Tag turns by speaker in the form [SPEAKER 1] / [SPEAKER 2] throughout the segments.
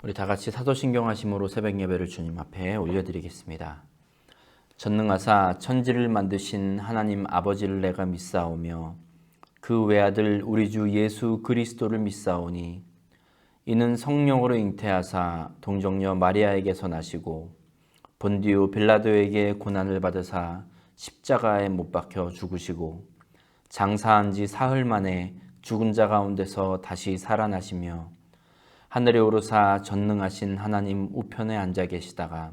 [SPEAKER 1] 우리 다 같이 사도신경 하심으로 새벽 예배를 주님 앞에 올려드리겠습니다. 전능하사 천지를 만드신 하나님 아버지를 내가 믿사오며 그 외아들 우리 주 예수 그리스도를 믿사오니 이는 성령으로 잉태하사 동정녀 마리아에게서 나시고 본디오 빌라도에게 고난을 받으사 십자가에 못 박혀 죽으시고 장사한 지 사흘 만에 죽은 자 가운데서 다시 살아나시며 하늘에 오르사 전능하신 하나님 우편에 앉아 계시다가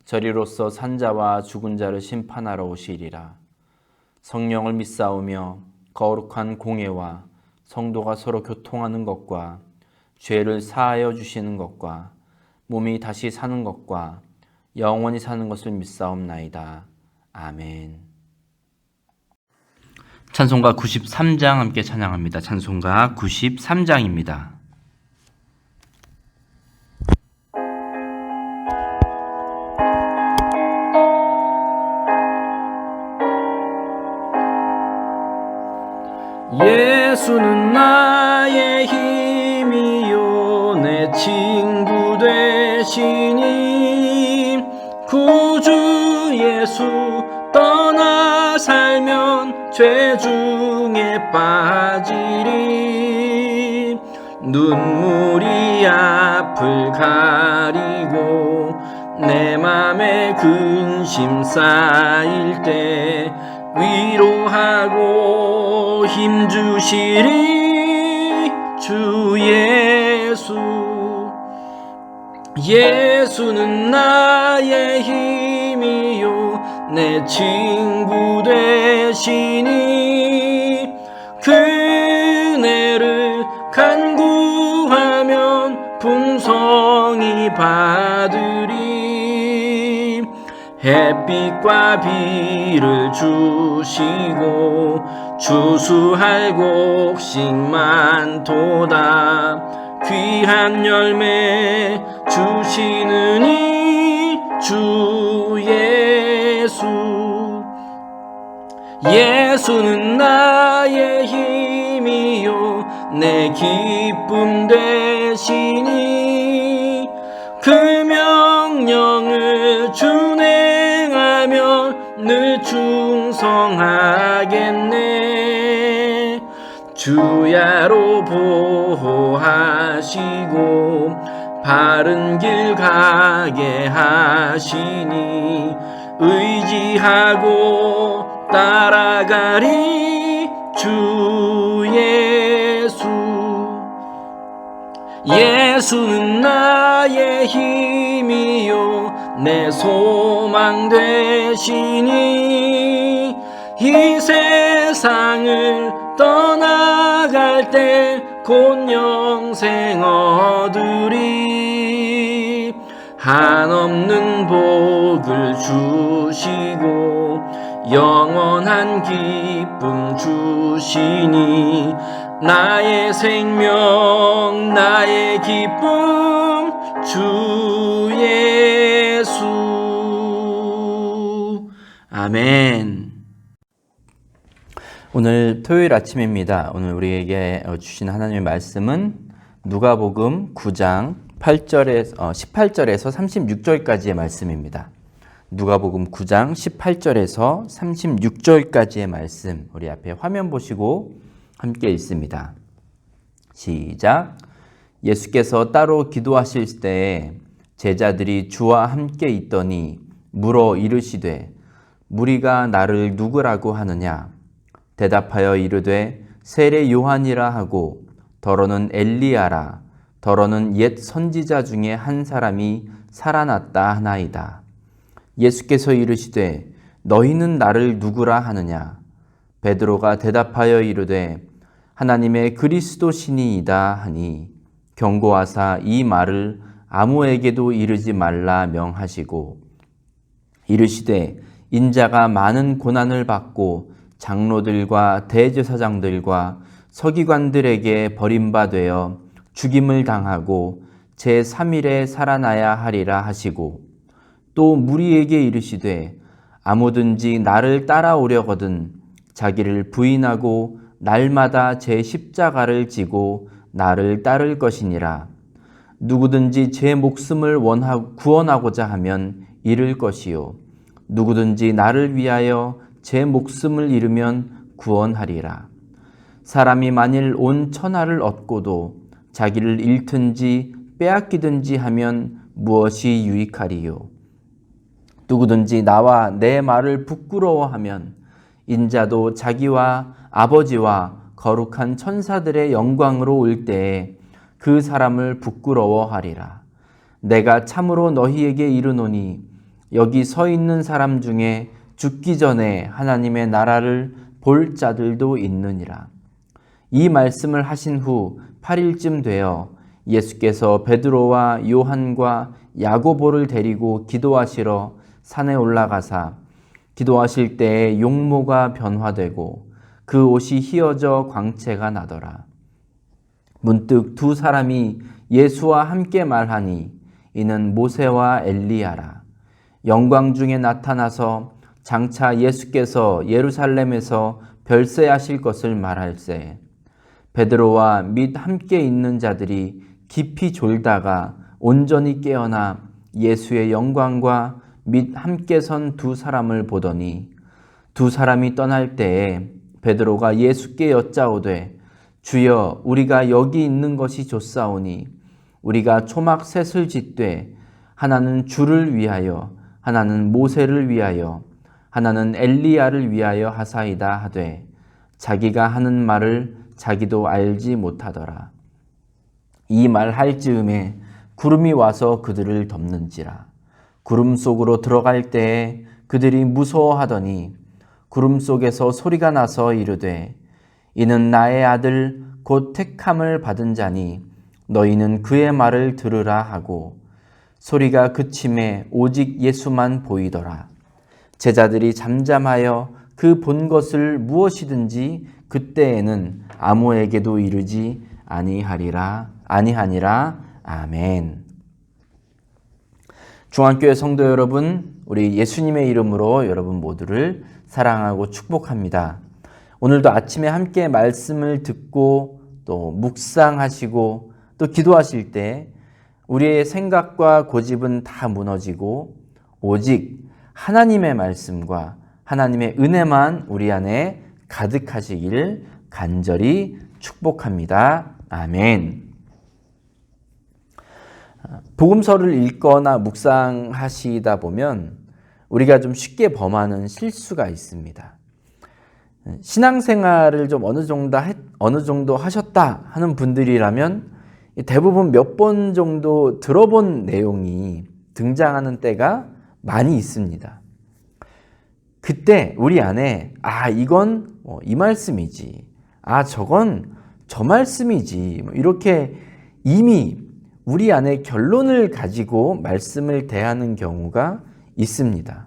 [SPEAKER 1] 저리로서 산자와 죽은 자를 심판하러 오시리라. 성령을 믿사오며 거룩한 공예와 성도가 서로 교통하는 것과 죄를 사하여 주시는 것과 몸이 다시 사는 것과 영원히 사는 것을 믿사옵나이다. 아멘. 찬송가 93장 함께 찬양합니다. 찬송가 93장입니다. 예수는 나의 힘이요 내 친구 되시니 구주 예수 떠나 살면 죄 중에 빠지리 눈물이 앞을 가리고 내 맘에 근심 쌓일 때 위로하고 힘주시리 주 예수. 예수는 나의 힘이요 내 친구 되시니 그네를 간구하면 풍성히 받으리 햇빛과 비를 주시고 추수할 곡식 많도다 귀한 열매 주시느니 주 예수. 예수는 나의 힘이요 내 기쁨 되시니 그 명령을 준행하면 늘 충성하겠네. 주야로 보호하시고 바른 길 가게 하시니 의지하고 따라가리 주 예수. 예수는 나의 힘이요 내 소망 되시니 이 세상을 떠나갈 때 곧 영생 얻으리 한없는 복을 주시고 영원한 기쁨 주시니 나의 생명 나의 기쁨 주 예수. 아멘. 오늘 토요일 아침입니다. 오늘 우리에게 주신 하나님의 말씀은 누가복음 9장 18절에서 36절까지의 말씀입니다. 누가복음 9장 18절에서 36절까지의 말씀 우리 앞에 화면 보시고 함께 읽습니다. 시작. 예수께서 따로 기도하실 때에 제자들이 주와 함께 있더니 물어 이르시되 무리가 나를 누구라고 하느냐? 대답하여 이르되 세례 요한이라 하고 더러는 엘리야라 더러는 옛 선지자 중에 한 사람이 살아났다 하나이다. 예수께서 이르시되 너희는 나를 누구라 하느냐? 베드로가 대답하여 이르되 하나님의 그리스도시니이다 하니 경고하사 이 말을 아무에게도 이르지 말라 명하시고 이르시되 인자가 많은 고난을 받고 장로들과 대제사장들과 서기관들에게 버림받되어 죽임을 당하고 제3일에 살아나야 하리라 하시고 또 무리에게 이르시되 아무든지 나를 따라오려거든 자기를 부인하고 날마다 제 십자가를 지고 나를 따를 것이니라. 누구든지 제 목숨을 구원하고자 하면 잃을 것이요 누구든지 나를 위하여 제 목숨을 잃으면 구원하리라. 사람이 만일 온 천하를 얻고도 자기를 잃든지 빼앗기든지 하면 무엇이 유익하리요? 누구든지 나와 내 말을 부끄러워하면 인자도 자기와 아버지와 거룩한 천사들의 영광으로 올 때에 그 사람을 부끄러워하리라. 내가 참으로 너희에게 이르노니 여기 서 있는 사람 중에 죽기 전에 하나님의 나라를 볼 자들도 있느니라. 이 말씀을 하신 후 8일쯤 되어 예수께서 베드로와 요한과 야고보를 데리고 기도하시러 산에 올라가사 기도하실 때에 용모가 변화되고 그 옷이 휘어져 광채가 나더라. 문득 두 사람이 예수와 함께 말하니 이는 모세와 엘리야라. 영광 중에 나타나서 장차 예수께서 예루살렘에서 별세하실 것을 말할세. 베드로와 및 함께 있는 자들이 깊이 졸다가 온전히 깨어나 예수의 영광과 및 함께 선 두 사람을 보더니 두 사람이 떠날 때에 베드로가 예수께 여짜오되 주여 우리가 여기 있는 것이 좋사오니 우리가 초막 셋을 짓되 하나는 주를 위하여 하나는 모세를 위하여 하나는 엘리야를 위하여 하사이다 하되 자기가 하는 말을 자기도 알지 못하더라. 이 말 할 즈음에 구름이 와서 그들을 덮는지라. 구름 속으로 들어갈 때에 그들이 무서워하더니 구름 속에서 소리가 나서 이르되 이는 나의 아들 곧 택함을 받은 자니 너희는 그의 말을 들으라 하고 소리가 그침에 오직 예수만 보이더라. 제자들이 잠잠하여 그 본 것을 무엇이든지 그때에는 아무에게도 이르지 아니하니라. 아멘. 중앙교회 성도 여러분, 우리 예수님의 이름으로 여러분 모두를 사랑하고 축복합니다. 오늘도 아침에 함께 말씀을 듣고 또 묵상하시고 또 기도하실 때 우리의 생각과 고집은 다 무너지고 오직 하나님의 말씀과 하나님의 은혜만 우리 안에 가득하시기를 간절히 축복합니다. 아멘. 복음서를 읽거나 묵상하시다 보면 우리가 좀 쉽게 범하는 실수가 있습니다. 신앙생활을 좀 어느 정도 하셨다 하는 분들이라면 대부분 몇 번 정도 들어본 내용이 등장하는 때가 많이 있습니다. 그때 우리 안에 이건 이 말씀이지, 저건 저 말씀이지, 이렇게 이미 우리 안에 결론을 가지고 말씀을 대하는 경우가 있습니다.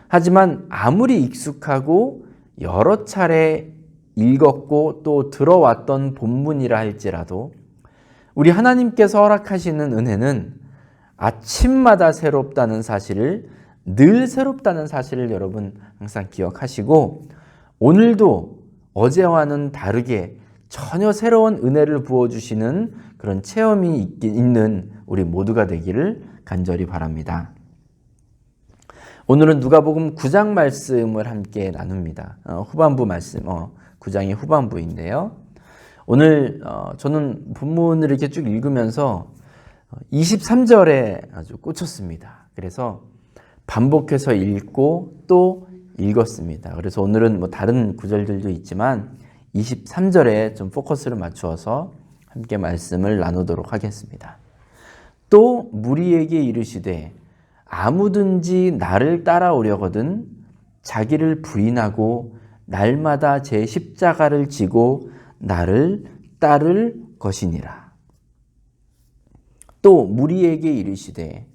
[SPEAKER 1] 하지만 아무리 익숙하고 여러 차례 읽었고 또 들어왔던 본문이라 할지라도 우리 하나님께서 허락하시는 은혜는 아침마다 새롭다는 사실을, 늘 새롭다는 사실을 여러분 항상 기억하시고 오늘도 어제와는 다르게 전혀 새로운 은혜를 부어주시는 그런 체험이 있는 우리 모두가 되기를 간절히 바랍니다. 오늘은 누가복음 9장 말씀을 함께 나눕니다. 후반부 말씀, 9장의 후반부인데요. 오늘 저는 본문을 이렇게 쭉 읽으면서 23절에 아주 꽂혔습니다. 그래서 반복해서 읽고 또 읽었습니다. 그래서 오늘은 다른 구절들도 있지만 23절에 좀 포커스를 맞추어서 함께 말씀을 나누도록 하겠습니다. 또 무리에게 이르시되 아무든지 나를 따라오려거든 자기를 부인하고 날마다 제 십자가를 지고 나를 따를 것이니라. 또 무리에게 이르시되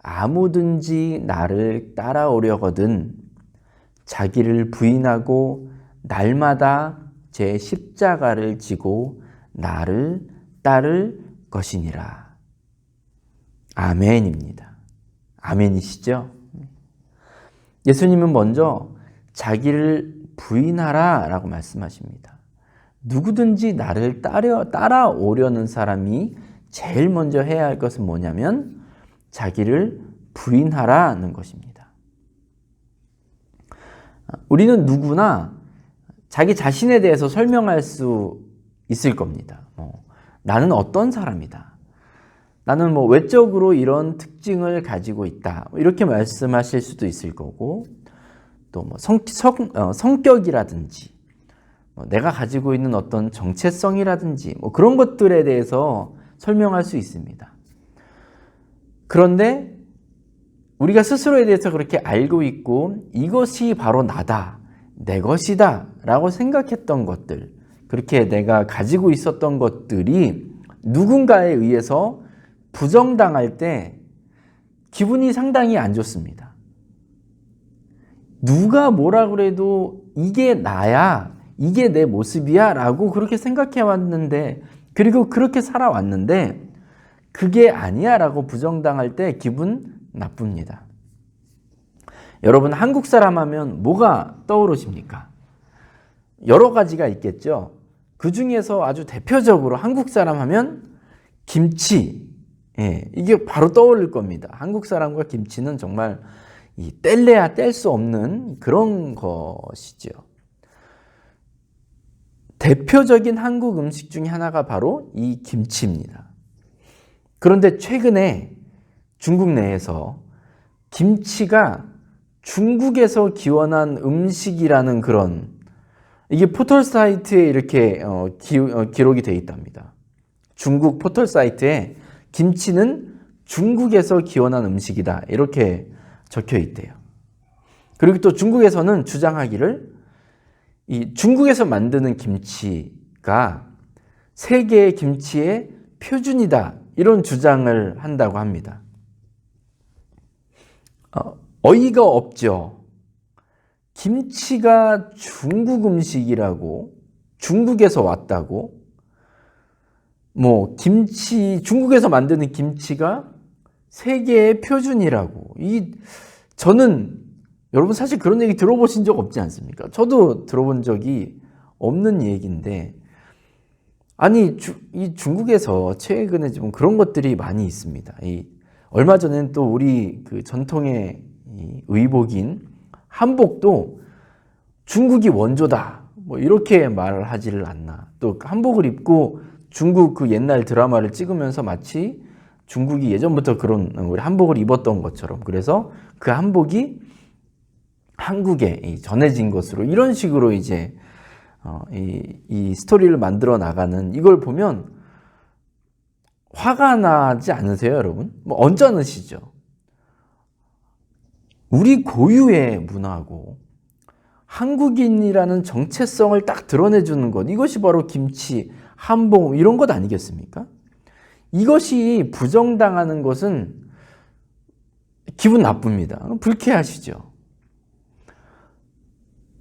[SPEAKER 1] 아무든지 나를 따라오려거든 자기를 부인하고 날마다 제 십자가를 지고 나를 따를 것이니라. 아멘입니다. 아멘이시죠? 예수님은 먼저 자기를 부인하라 라고 말씀하십니다. 누구든지 나를 따라오려는 사람이 제일 먼저 해야 할 것은 뭐냐면 자기를 부인하라는 것입니다. 우리는 누구나 자기 자신에 대해서 설명할 수 있을 겁니다. 나는 어떤 사람이다. 나는 외적으로 이런 특징을 가지고 있다. 이렇게 말씀하실 수도 있을 거고, 또 성격이라든지, 내가 가지고 있는 어떤 정체성이라든지, 그런 것들에 대해서 설명할 수 있습니다. 그런데 우리가 스스로에 대해서 그렇게 알고 있고, 이것이 바로 나다, 내 것이다 라고 생각했던 것들, 그렇게 내가 가지고 있었던 것들이 누군가에 의해서 부정당할 때 기분이 상당히 안 좋습니다. 누가 뭐라 그래도 이게 나야, 이게 내 모습이야 라고 그렇게 생각해 왔는데, 그리고 그렇게 살아왔는데 그게 아니야 라고 부정당할 때 기분 나쁩니다. 여러분, 한국 사람 하면 뭐가 떠오르십니까? 여러 가지가 있겠죠. 그 중에서 아주 대표적으로 한국 사람 하면 김치, 이게 바로 떠오를 겁니다. 한국 사람과 김치는 정말 뗄래야 뗄 수 없는 그런 것이죠. 대표적인 한국 음식 중에 하나가 바로 이 김치입니다. 그런데 최근에 중국 내에서 김치가 중국에서 기원한 음식이라는 그런, 이게 포털 사이트에 이렇게 기록이 되어 있답니다. 중국 포털 사이트에 김치는 중국에서 기원한 음식이다 이렇게 적혀 있대요. 그리고 또 중국에서는 주장하기를 이 중국에서 만드는 김치가 세계의 김치의 표준이다 이런 주장을 한다고 합니다. 어이가 없죠. 김치가 중국 음식이라고, 중국에서 왔다고, 중국에서 만드는 김치가 세계의 표준이라고. 저는, 여러분 사실 그런 얘기 들어보신 적 없지 않습니까? 저도 들어본 적이 없는 얘기인데, 아니, 이 중국에서 최근에 좀 그런 것들이 많이 있습니다. 얼마 전에는 또 우리 그 전통의 의복인 한복도 중국이 원조다 이렇게 말을 하지를 않나. 또 한복을 입고 중국 그 옛날 드라마를 찍으면서 마치 중국이 예전부터 그런 우리 한복을 입었던 것처럼, 그래서 그 한복이 한국에 전해진 것으로 이런 식으로 이제 이 스토리를 만들어 나가는, 이걸 보면 화가 나지 않으세요, 여러분? 언짢으시죠? 우리 고유의 문화고 한국인이라는 정체성을 딱 드러내주는 것, 이것이 바로 김치, 한복 이런 것 아니겠습니까? 이것이 부정당하는 것은 기분 나쁩니다. 불쾌하시죠?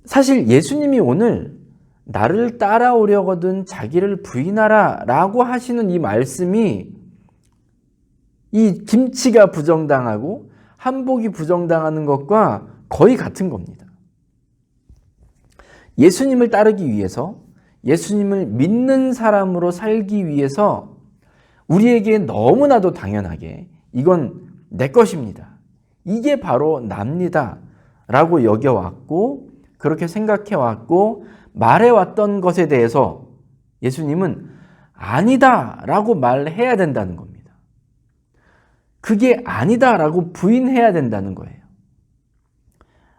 [SPEAKER 1] 사실 예수님이 오늘 나를 따라오려거든 자기를 부인하라 라고 하시는 이 말씀이 이 김치가 부정당하고 한복이 부정당하는 것과 거의 같은 겁니다. 예수님을 따르기 위해서, 예수님을 믿는 사람으로 살기 위해서 우리에게 너무나도 당연하게 이건 내 것입니다, 이게 바로 납니다 라고 여겨왔고, 그렇게 생각해왔고 말해왔던 것에 대해서 예수님은 아니다 라고 말해야 된다는 겁니다. 그게 아니다 라고 부인해야 된다는 거예요.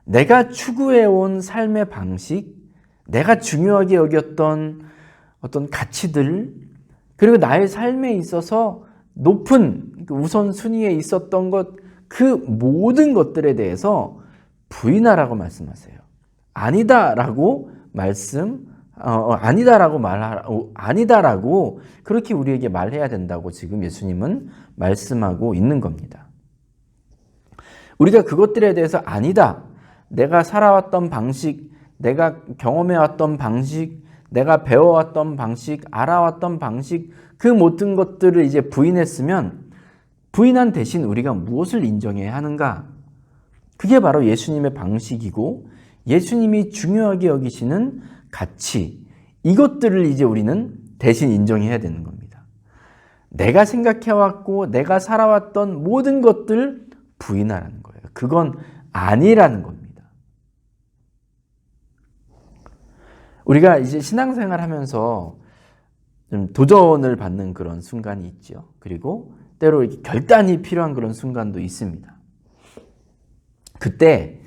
[SPEAKER 1] 내가 추구해온 삶의 방식, 내가 중요하게 여겼던 어떤 가치들, 그리고 나의 삶에 있어서 높은 우선순위에 있었던 것, 그 모든 것들에 대해서 부인하라고 말씀하세요. 아니다라고 아니다라고 그렇게 우리에게 말해야 된다고 지금 예수님은 말씀하고 있는 겁니다. 우리가 그것들에 대해서 아니다, 내가 살아왔던 방식, 내가 경험해왔던 방식, 내가 배워왔던 방식, 알아왔던 방식, 그 모든 것들을 이제 부인했으면, 부인한 대신 우리가 무엇을 인정해야 하는가? 그게 바로 예수님의 방식이고 예수님이 중요하게 여기시는 가치, 이것들을 이제 우리는 대신 인정해야 되는 겁니다. 내가 생각해왔고 내가 살아왔던 모든 것들 부인하라는 거예요. 그건 아니라는 겁니다. 우리가 이제 신앙생활 하면서 좀 도전을 받는 그런 순간이 있죠. 그리고 때로 이렇게 결단이 필요한 그런 순간도 있습니다. 그때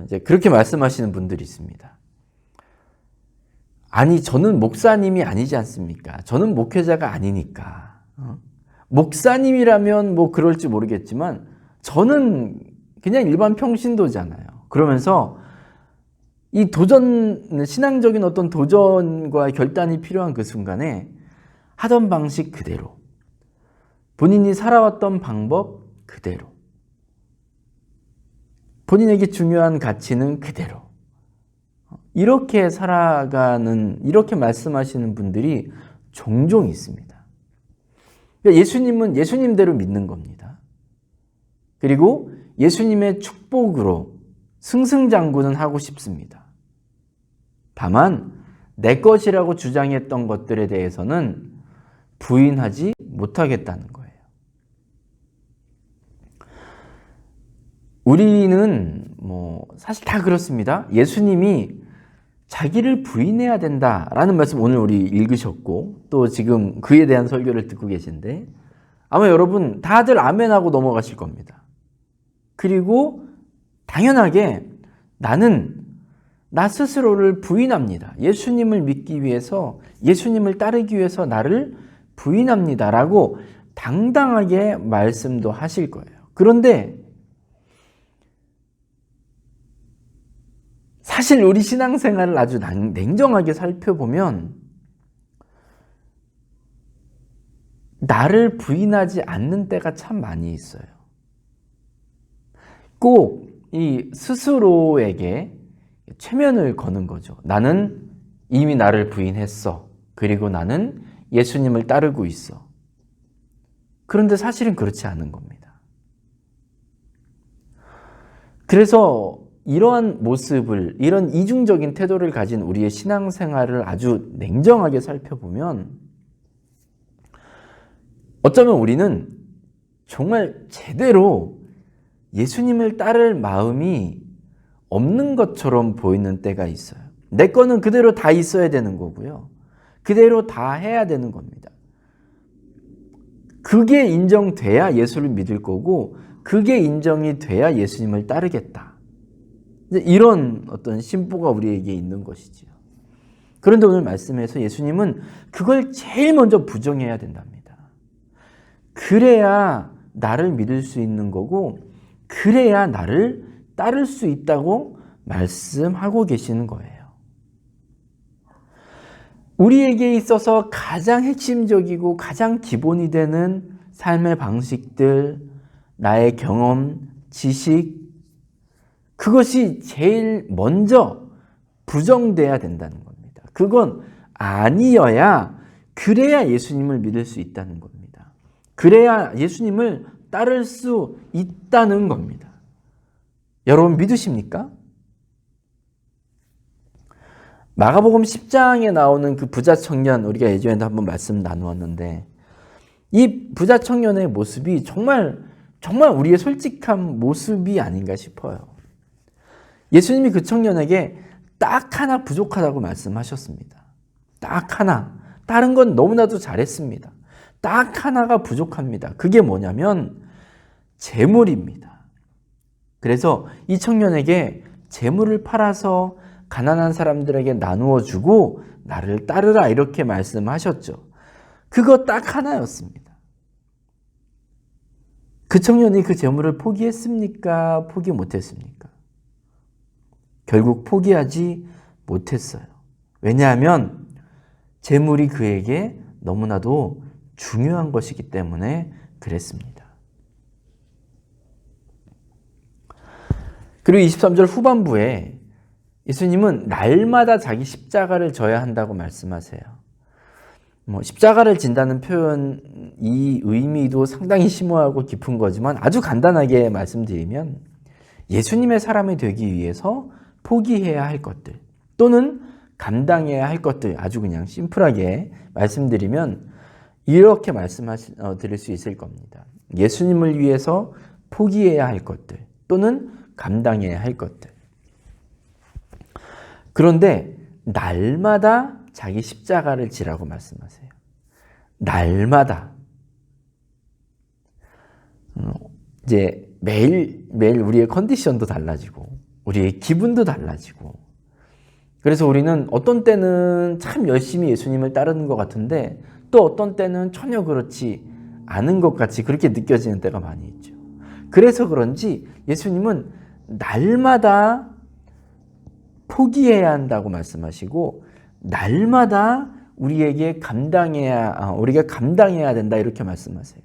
[SPEAKER 1] 이제 그렇게 말씀하시는 분들이 있습니다. 아니, 저는 목사님이 아니지 않습니까? 저는 목회자가 아니니까. 목사님이라면 뭐 그럴지 모르겠지만 저는 그냥 일반 평신도잖아요. 그러면서 이 신앙적인 어떤 도전과 결단이 필요한 그 순간에 하던 방식 그대로, 본인이 살아왔던 방법 그대로, 본인에게 중요한 가치는 그대로, 이렇게 살아가는, 이렇게 말씀하시는 분들이 종종 있습니다. 그러니까 예수님은 예수님대로 믿는 겁니다. 그리고 예수님의 축복으로 승승장구는 하고 싶습니다. 다만 내 것이라고 주장했던 것들에 대해서는 부인하지 못하겠다는 거예요. 우리는 사실 다 그렇습니다. 예수님이 자기를 부인해야 된다라는 말씀 오늘 우리 읽으셨고 또 지금 그에 대한 설교를 듣고 계신데 아마 여러분 다들 아멘하고 넘어가실 겁니다. 그리고 당연하게 나는 나 스스로를 부인합니다. 예수님을 믿기 위해서, 예수님을 따르기 위해서 나를 부인합니다 라고 당당하게 말씀도 하실 거예요. 그런데 사실 우리 신앙생활을 아주 냉정하게 살펴보면 나를 부인하지 않는 때가 참 많이 있어요. 꼭 이 스스로에게 최면을 거는 거죠. 나는 이미 나를 부인했어. 그리고 나는 예수님을 따르고 있어. 그런데 사실은 그렇지 않은 겁니다. 그래서 이러한 모습을, 이런 이중적인 태도를 가진 우리의 신앙생활을 아주 냉정하게 살펴보면 어쩌면 우리는 정말 제대로 예수님을 따를 마음이 없는 것처럼 보이는 때가 있어요. 내 거는 그대로 다 있어야 되는 거고요. 그대로 다 해야 되는 겁니다. 그게 인정돼야 예수를 믿을 거고 그게 인정이 돼야 예수님을 따르겠다. 이런 어떤 심보가 우리에게 있는 것이지요. 그런데 오늘 말씀에서 예수님은 그걸 제일 먼저 부정해야 된답니다. 그래야 나를 믿을 수 있는 거고 그래야 나를 따를 수 있다고 말씀하고 계시는 거예요. 우리에게 있어서 가장 핵심적이고 가장 기본이 되는 삶의 방식들, 나의 경험, 지식, 그것이 제일 먼저 부정돼야 된다는 겁니다. 그건 아니어야, 그래야 예수님을 믿을 수 있다는 겁니다. 그래야 예수님을 따를 수 있다는 겁니다. 여러분 믿으십니까? 마가복음 10장에 나오는 그 부자 청년, 우리가 예전에도 한번 말씀 나누었는데 이 부자 청년의 모습이 정말 우리의 솔직한 모습이 아닌가 싶어요. 예수님이 그 청년에게 딱 하나 부족하다고 말씀하셨습니다. 딱 하나. 다른 건 너무나도 잘했습니다. 딱 하나가 부족합니다. 그게 뭐냐면 재물입니다. 그래서 이 청년에게 재물을 팔아서 가난한 사람들에게 나누어 주고 나를 따르라 이렇게 말씀하셨죠. 그거 딱 하나였습니다. 그 청년이 그 재물을 포기했습니까? 포기 못했습니까? 결국 포기하지 못했어요. 왜냐하면 재물이 그에게 너무나도 중요한 것이기 때문에 그랬습니다. 그리고 23절 후반부에 예수님은 날마다 자기 십자가를 져야 한다고 말씀하세요. 십자가를 진다는 표현, 이 의미도 상당히 심오하고 깊은 거지만 아주 간단하게 말씀드리면 예수님의 사람이 되기 위해서 포기해야 할 것들 또는 감당해야 할 것들, 아주 그냥 심플하게 말씀드리면 이렇게 드릴 수 있을 겁니다. 예수님을 위해서 포기해야 할 것들 또는 감당해야 할 것들. 그런데 날마다 자기 십자가를 지라고 말씀하세요. 날마다. 이제 매일 우리의 컨디션도 달라지고 우리의 기분도 달라지고, 그래서 우리는 어떤 때는 참 열심히 예수님을 따르는 것 같은데 또 어떤 때는 전혀 그렇지 않은 것 같이 그렇게 느껴지는 때가 많이 있죠. 그래서 그런지 예수님은 날마다 포기해야 한다고 말씀하시고 날마다 우리가 감당해야 된다 이렇게 말씀하세요.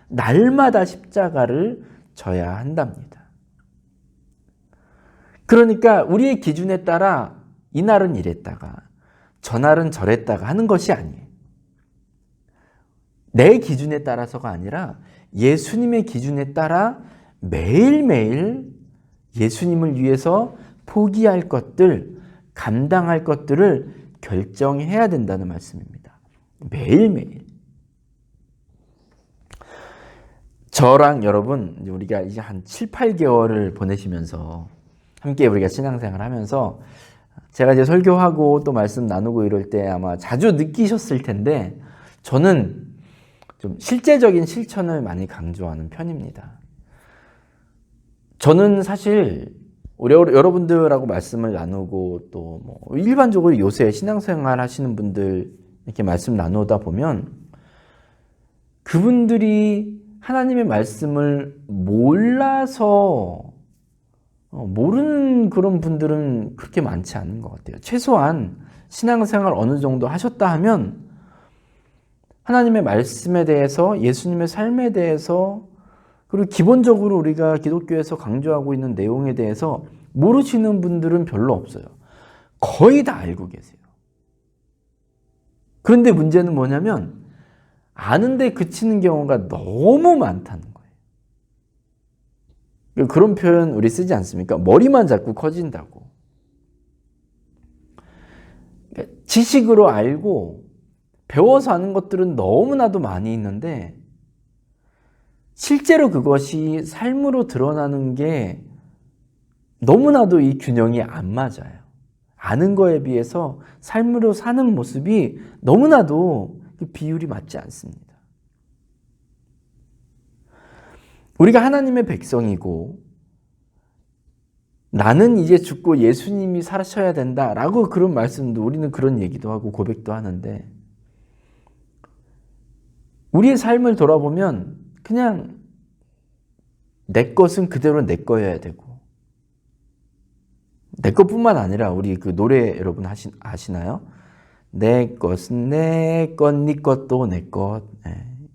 [SPEAKER 1] 날마다 십자가를 져야 한답니다. 그러니까 우리의 기준에 따라 이날은 이랬다가 저날은 저랬다가 하는 것이 아니에요. 내 기준에 따라서가 아니라 예수님의 기준에 따라 매일매일 예수님을 위해서 포기할 것들, 감당할 것들을 결정해야 된다는 말씀입니다. 매일매일. 저랑 여러분, 우리가 이제 한 7, 8개월을 보내시면서 함께 우리가 신앙생활 하면서 제가 이제 설교하고 또 말씀 나누고 이럴 때 아마 자주 느끼셨을 텐데 저는 좀 실제적인 실천을 많이 강조하는 편입니다. 저는 사실 여러분들하고 말씀을 나누고 또 뭐 일반적으로 요새 신앙생활 하시는 분들 이렇게 말씀 나누다 보면 그분들이 하나님의 말씀을 몰라서 모르는 그런 분들은 그렇게 많지 않은 것 같아요. 최소한 신앙생활 어느 정도 하셨다 하면 하나님의 말씀에 대해서, 예수님의 삶에 대해서, 그리고 기본적으로 우리가 기독교에서 강조하고 있는 내용에 대해서 모르시는 분들은 별로 없어요. 거의 다 알고 계세요. 그런데 문제는 뭐냐면 아는데 그치는 경우가 너무 많다는 거예요. 그런 표현 우리 쓰지 않습니까? 머리만 자꾸 커진다고. 지식으로 알고 배워서 아는 것들은 너무나도 많이 있는데 실제로 그것이 삶으로 드러나는 게 너무나도 이 균형이 안 맞아요. 아는 거에 비해서 삶으로 사는 모습이 너무나도 비율이 맞지 않습니다. 우리가 하나님의 백성이고 나는 이제 죽고 예수님이 사셔야 된다라고 그런 말씀도 우리는 그런 얘기도 하고 고백도 하는데 우리의 삶을 돌아보면 그냥 내 것은 그대로 내 거여야 되고 내 것뿐만 아니라 우리 그 노래 여러분 아시나요? 내 것은 내 것, 네 것도 내 것.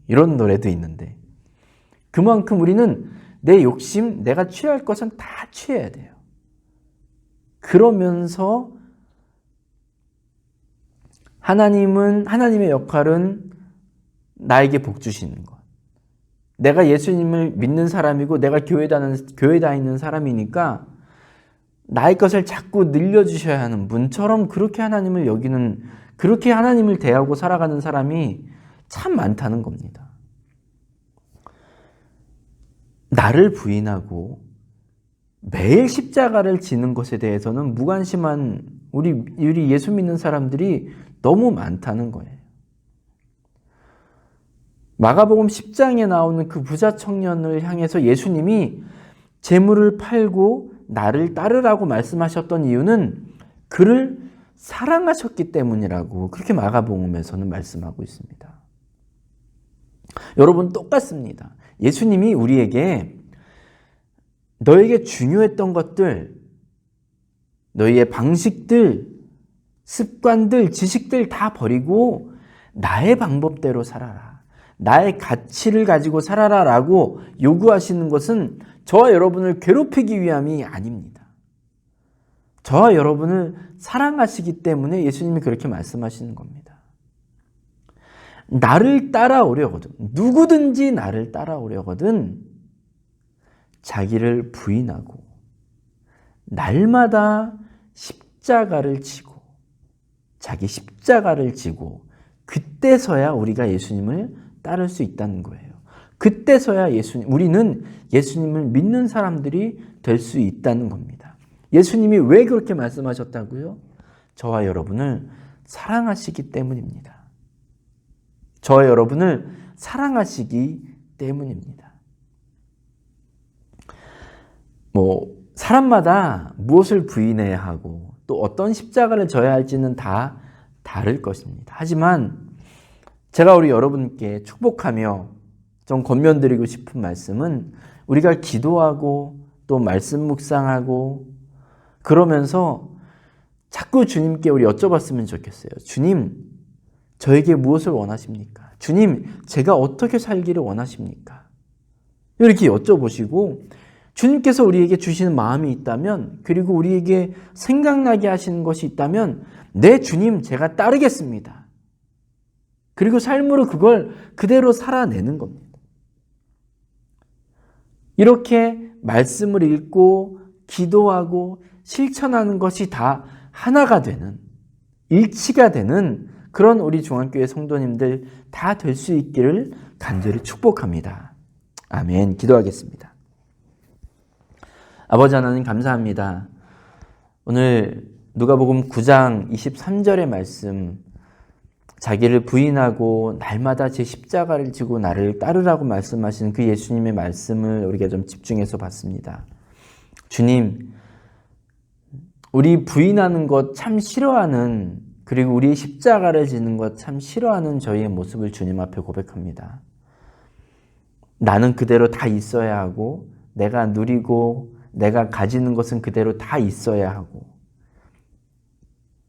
[SPEAKER 1] 이런 노래도 있는데 그만큼 우리는 내 욕심, 내가 취할 것은 다 취해야 돼요. 그러면서 하나님의 역할은 나에게 복 주시는 것. 내가 예수님을 믿는 사람이고 내가 교회 다니는 사람이니까 나의 것을 자꾸 늘려주셔야 하는 분처럼 그렇게 하나님을 여기는, 그렇게 하나님을 대하고 살아가는 사람이 참 많다는 겁니다. 나를 부인하고 매일 십자가를 지는 것에 대해서는 무관심한 우리 예수 믿는 사람들이 너무 많다는 거예요. 마가복음 10장에 나오는 그 부자 청년을 향해서 예수님이 재물을 팔고 나를 따르라고 말씀하셨던 이유는 그를 사랑하셨기 때문이라고 그렇게 마가복음에서는 말씀하고 있습니다. 여러분 똑같습니다. 예수님이 우리에게 너에게 중요했던 것들, 너희의 방식들, 습관들, 지식들 다 버리고 나의 방법대로 살아라. 나의 가치를 가지고 살아라 라고 요구하시는 것은 저와 여러분을 괴롭히기 위함이 아닙니다. 저와 여러분을 사랑하시기 때문에 예수님이 그렇게 말씀하시는 겁니다. 나를 따라오려거든, 누구든지 나를 따라오려거든 자기를 부인하고 날마다 십자가를 지고 자기 십자가를 지고 그때서야 우리가 예수님을 따를 수 있다는 거예요. 그때서야 우리는 예수님을 믿는 사람들이 될 수 있다는 겁니다. 예수님이 왜 그렇게 말씀하셨다고요? 저와 여러분을 사랑하시기 때문입니다. 저와 여러분을 사랑하시기 때문입니다. 사람마다 무엇을 부인해야 하고 또 어떤 십자가를 져야 할지는 다 다를 것입니다. 하지만 제가 우리 여러분께 축복하며 좀 권면드리고 싶은 말씀은 우리가 기도하고 또 말씀 묵상하고 그러면서 자꾸 주님께 우리 여쭤봤으면 좋겠어요. 주님, 저에게 무엇을 원하십니까? 주님, 제가 어떻게 살기를 원하십니까? 이렇게 여쭤보시고 주님께서 우리에게 주시는 마음이 있다면, 그리고 우리에게 생각나게 하시는 것이 있다면, 네, 주님, 제가 따르겠습니다. 그리고 삶으로 그걸 그대로 살아내는 겁니다. 이렇게 말씀을 읽고 기도하고 실천하는 것이 다 하나가 되는, 일치가 되는 그런 우리 중앙교회 성도님들 다 될 수 있기를 간절히 축복합니다. 아멘. 기도하겠습니다. 아버지 하나님 감사합니다. 오늘 누가복음 9장 23절의 말씀, 자기를 부인하고 날마다 제 십자가를 지고 나를 따르라고 말씀하신 그 예수님의 말씀을 우리가 좀 집중해서 봤습니다. 주님, 우리 부인하는 것 참 싫어하는, 그리고 우리 십자가를 지는 것 참 싫어하는 저희의 모습을 주님 앞에 고백합니다. 나는 그대로 다 있어야 하고, 내가 누리고 내가 가지는 것은 그대로 다 있어야 하고,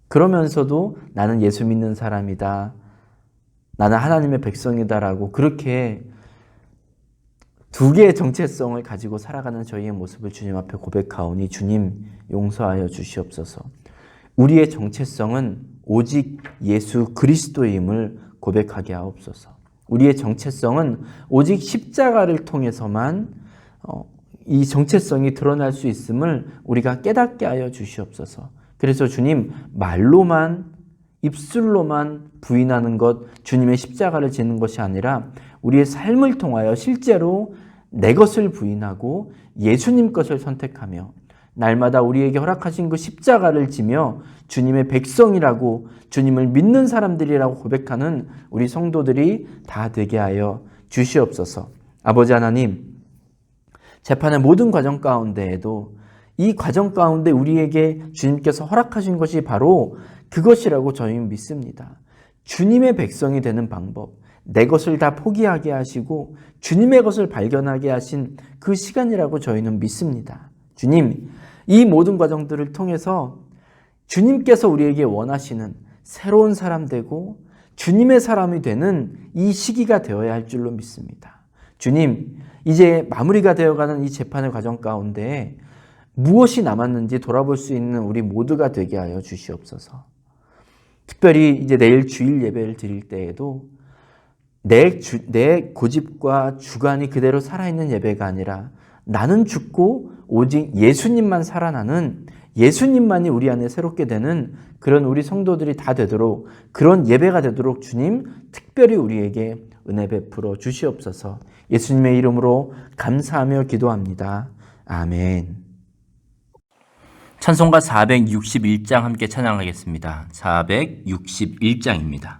[SPEAKER 1] 그러면서도 나는 예수 믿는 사람이다, 나는 하나님의 백성이다라고 그렇게 두 개의 정체성을 가지고 살아가는 저희의 모습을 주님 앞에 고백하오니 주님 용서하여 주시옵소서. 우리의 정체성은 오직 예수 그리스도임을 고백하게 하옵소서. 우리의 정체성은 오직 십자가를 통해서만 이 정체성이 드러날 수 있음을 우리가 깨닫게 하여 주시옵소서. 그래서 주님, 말로만, 입술로만 부인하는 것, 주님의 십자가를 지는 것이 아니라 우리의 삶을 통하여 실제로 내 것을 부인하고 예수님 것을 선택하며 날마다 우리에게 허락하신 그 십자가를 지며 주님의 백성이라고, 주님을 믿는 사람들이라고 고백하는 우리 성도들이 다 되게 하여 주시옵소서. 아버지 하나님, 재판의 모든 과정 가운데에도 이 과정 가운데 우리에게 주님께서 허락하신 것이 바로 그것이라고 저희는 믿습니다. 주님의 백성이 되는 방법, 내 것을 다 포기하게 하시고 주님의 것을 발견하게 하신 그 시간이라고 저희는 믿습니다. 주님, 이 모든 과정들을 통해서 주님께서 우리에게 원하시는 새로운 사람 되고 주님의 사람이 되는 이 시기가 되어야 할 줄로 믿습니다. 주님, 이제 마무리가 되어가는 이 재판의 과정 가운데 무엇이 남았는지 돌아볼 수 있는 우리 모두가 되게 하여 주시옵소서. 특별히 이제 내일 주일 예배를 드릴 때에도 내 고집과 주관이 그대로 살아있는 예배가 아니라 나는 죽고 오직 예수님만 살아나는, 예수님만이 우리 안에 새롭게 되는 그런 우리 성도들이 다 되도록, 그런 예배가 되도록 주님 특별히 우리에게 은혜 베풀어 주시옵소서. 예수님의 이름으로 감사하며 기도합니다. 아멘. 찬송가 461장 함께 찬양하겠습니다. 461장입니다.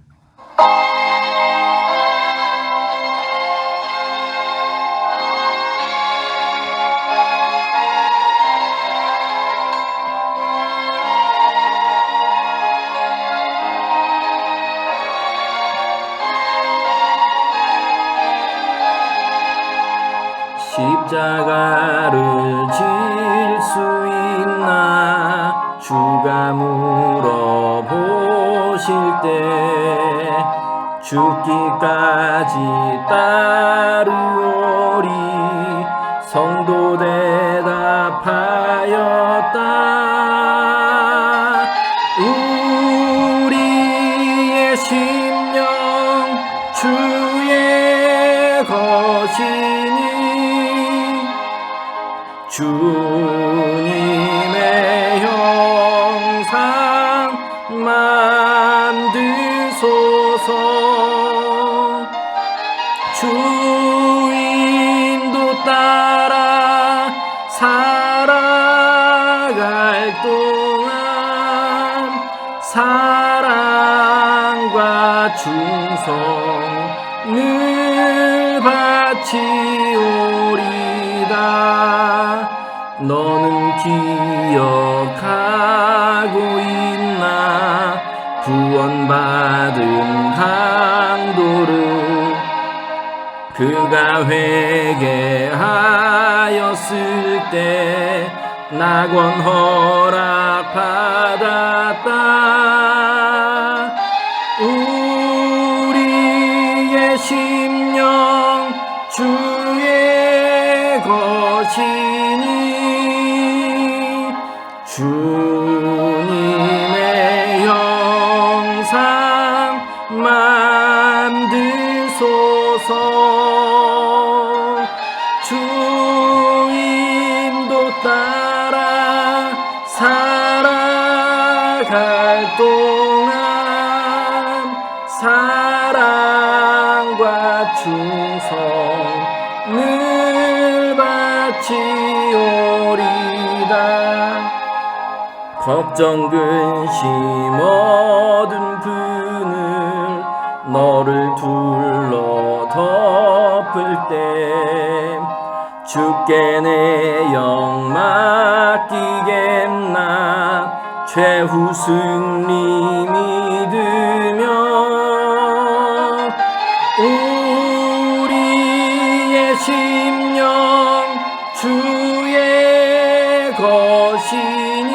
[SPEAKER 1] 십자가를 질 수 있나 주가 물어보실 때 죽기까지 따르오리 성도 대답하였다. 우리의 심령 주의 것이니 주님의 형상 만드소서. 따라 살아갈 동안 사랑과 충성을 바치오리다. 너는 기억하고 있나 구원받은 강도를 그가 회개하였을 때 낙원 허락받았다. 우리의 심령 주의 것이니 주님의 형상 만드소서. 주 인도 따라 살아갈 동안 사랑과 충성을 바치오리다. 걱정 근심 어두운 그늘 너를 둘러 덮을 때 주께 내 영 맡기겠나 최후 승리 믿으며. 우리의 심령 주의 것이니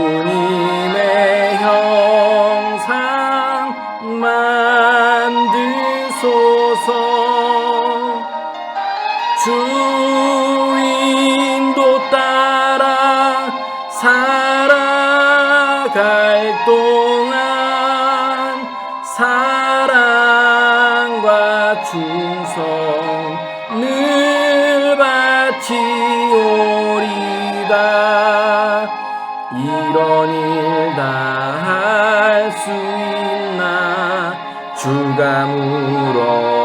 [SPEAKER 1] 주님의 형상 만드소서. 주 인도 따라 살아갈 동안 사랑과 충성을 바치오리다. 이런 일 다 할 수 있나 주가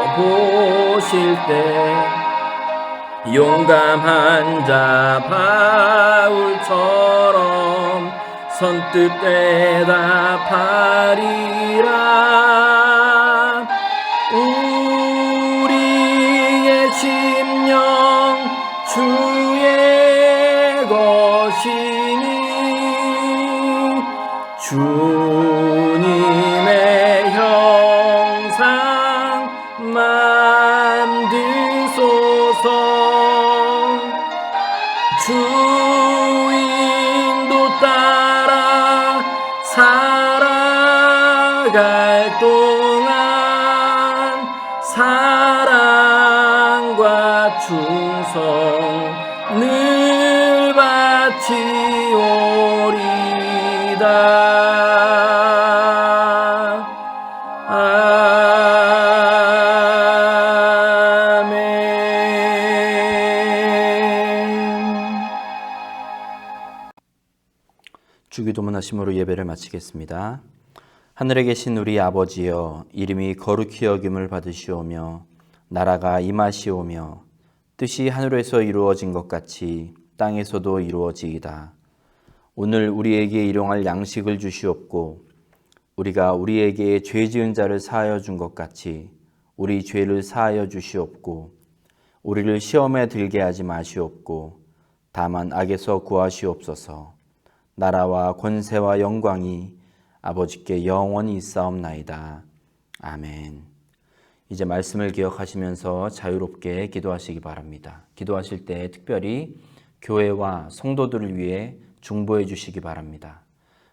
[SPEAKER 1] 물어보실 때 용감한 자 바울처럼 선뜻 대답하리라. 우리의 심령 주의 것이니 주님의 형상 만드소서. 주 인도 따라 살아갈 동안 사랑과 충성을 바치오리다. 주기도문 하심으로 예배를 마치겠습니다. 하늘에 계신 우리 아버지여, 이름이 거룩히 여김을 받으시오며 나라가 임하시오며 뜻이 하늘에서 이루어진 것 같이 땅에서도 이루어지이다. 오늘 우리에게 일용할 양식을 주시옵고 우리가 우리에게 죄 지은 자를 사하여 준 것 같이 우리 죄를 사하여 주시옵고 우리를 시험에 들게 하지 마시옵고 다만 악에서 구하시옵소서. 나라와 권세와 영광이 아버지께 영원히 있사옵나이다. 아멘. 이제 말씀을 기억하시면서 자유롭게 기도하시기 바랍니다. 기도하실 때 특별히 교회와 성도들을 위해 중보해 주시기 바랍니다.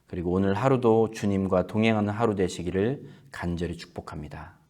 [SPEAKER 1] 그리고 오늘 하루도 주님과 동행하는 하루 되시기를 간절히 축복합니다.